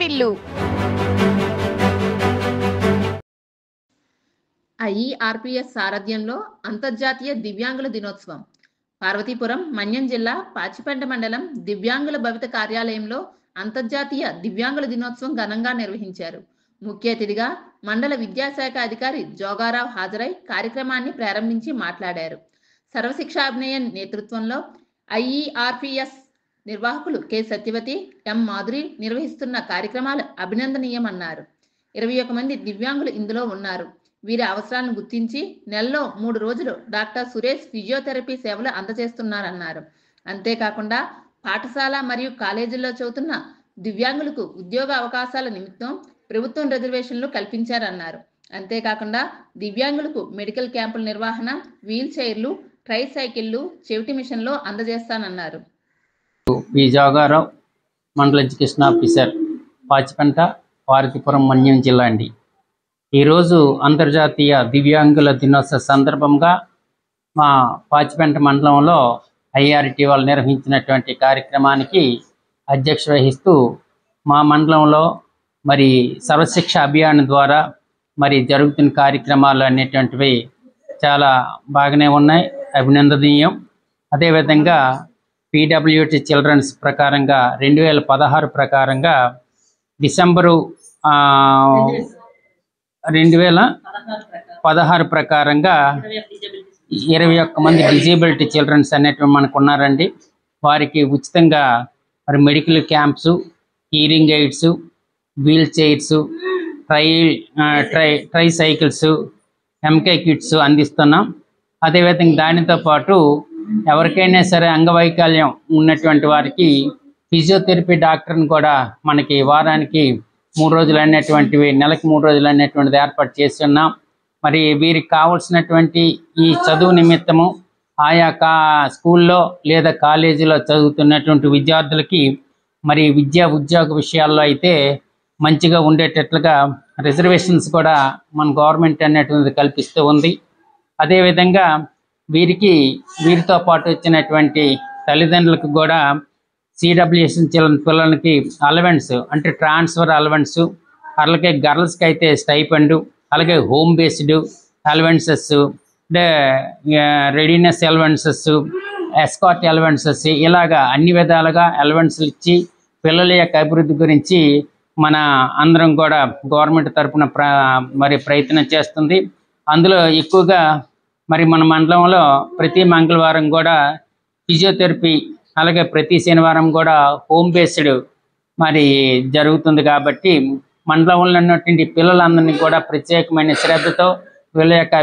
హరివిల్లు. ఐఈఆర్పీఎస్ సారథ్యంలో అంతర్జాతీయ దివ్యాంగుల దినోత్సవం. పార్వతీపురం, మన్యం జిల్లా పాచిపెంట మండలం దివ్యాంగుల భవిత కార్యాలయంలో అంతర్జాతీయ దివ్యాంగుల దినోత్సవం ఘనంగా నిర్వహించారు. ముఖ్య అతిథిగా మండల విద్యాశాఖ అధికారి జోగారావు హాజరై కార్యక్రమాన్ని ప్రారంభించి మాట్లాడారు. సర్వశిక్షాభినయ నేతృత్వంలో ఐఈఆర్పీఎస్ నిర్వాహకులు కె సత్యవతి, ఎం మాధురి నిర్వహిస్తున్న కార్యక్రమాలు అభినందనీయమన్నారు. 21 మంది దివ్యాంగులు ఇందులో ఉన్నారు. వీరి అవసరాలను గుర్తించి నెలలో 3 రోజులు డాక్టర్ సురేష్ ఫిజియోథెరపీ సేవలు అందజేస్తున్నారన్నారు. అంతేకాకుండా పాఠశాల మరియు కాలేజీల్లో చదువుతున్న దివ్యాంగులకు ఉద్యోగ అవకాశాల నిమిత్తం ప్రభుత్వం రిజర్వేషన్లు కల్పించారన్నారు. అంతేకాకుండా దివ్యాంగులకు మెడికల్ క్యాంపుల నిర్వహణ, వీల్ చైర్లు, ట్రై సైకిళ్లు, చెవిటి మిషన్లు అందజేస్తానన్నారు. పి జోగారావు, మండల ఎడ్యుకేషన్ ఆఫీసర్, పాచిపెంట, పార్వతీపురం, మన్యం జిల్లా అండి. ఈరోజు అంతర్జాతీయ దివ్యాంగుల దినోత్సవ సందర్భంగా మా పాచిపెంట మండలంలో ఐఆర్టీ వాళ్ళు నిర్వహించినటువంటి కార్యక్రమానికి అధ్యక్ష వహిస్తూ మా మండలంలో మరి సర్వశిక్ష అభియాన్ ద్వారా మరి జరుగుతున్న కార్యక్రమాలు అనేటువంటివి చాలా బాగానే ఉన్నాయి, అభినందనీయం. అదేవిధంగా పీడబ్ల్యూటీ చిల్డ్రన్స్ ప్రకారంగా 2016 ప్రకారంగా డిసెంబరు 2016 ప్రకారంగా 21 మంది డిజేబిలిటీ చిల్డ్రన్స్ అనేటువంటి మనకు ఉన్నారండి. వారికి ఉచితంగా మరి medical camps, hearing aids, wheelchairs, tricycles, MK kits అందిస్తున్నాం. అదేవిధంగా దానితో పాటు ఎవరికైనా సరే అంగవైకల్యం ఉన్నటువంటి వారికి ఫిజియోథెరపీ డాక్టర్ని కూడా మనకి వారానికి 3 రోజులు అనేటువంటివి, నెలకు 3 రోజులు అనేటువంటిది ఏర్పాటు చేస్తున్నాం. మరి వీరికి కావాల్సినటువంటి ఈ చదువు నిమిత్తము ఆయా స్కూల్లో లేదా కాలేజీలో చదువుతున్నటువంటి విద్యార్థులకి మరి విద్యా ఉద్యోగ విషయాల్లో అయితే మంచిగా ఉండేటట్లుగా రిజర్వేషన్స్ కూడా మన గవర్నమెంట్ అనేటువంటిది కల్పిస్తూ ఉంది. అదేవిధంగా వీరితో పాటు వచ్చినటువంటి తల్లిదండ్రులకు కూడా సిడబ్ల్యూఎస్ పిల్లలకి అలవెన్స్ అంటే ట్రాన్స్ఫర్ అలవెన్స్, అలాగే గర్ల్స్కి అయితే స్టైపెండు, అలాగే హోమ్ బేస్డ్ అలవెన్సెస్, అంటే రెడీనెస్ అలవెన్సెస్, ఎస్కాట్ అలవెన్సెస్, ఇలాగా అన్ని విధాలుగా అలవెన్స్లు ఇచ్చి పిల్లల యొక్క అభివృద్ధి గురించి మన అందరం కూడా గవర్నమెంట్ తరఫున మరి ప్రయత్నం చేస్తుంది. అందులో ఎక్కువగా మరి మన మండలంలో ప్రతి మంగళవారం కూడా ఫిజియోథెరపీ, అలాగే ప్రతి శనివారం కూడా హోమ్ బేస్డ్ మరి జరుగుతుంది. కాబట్టి మండలంలో ఉన్నటువంటి పిల్లలందరినీ కూడా ప్రత్యేకమైన శ్రద్ధతో వీళ్ళ యొక్క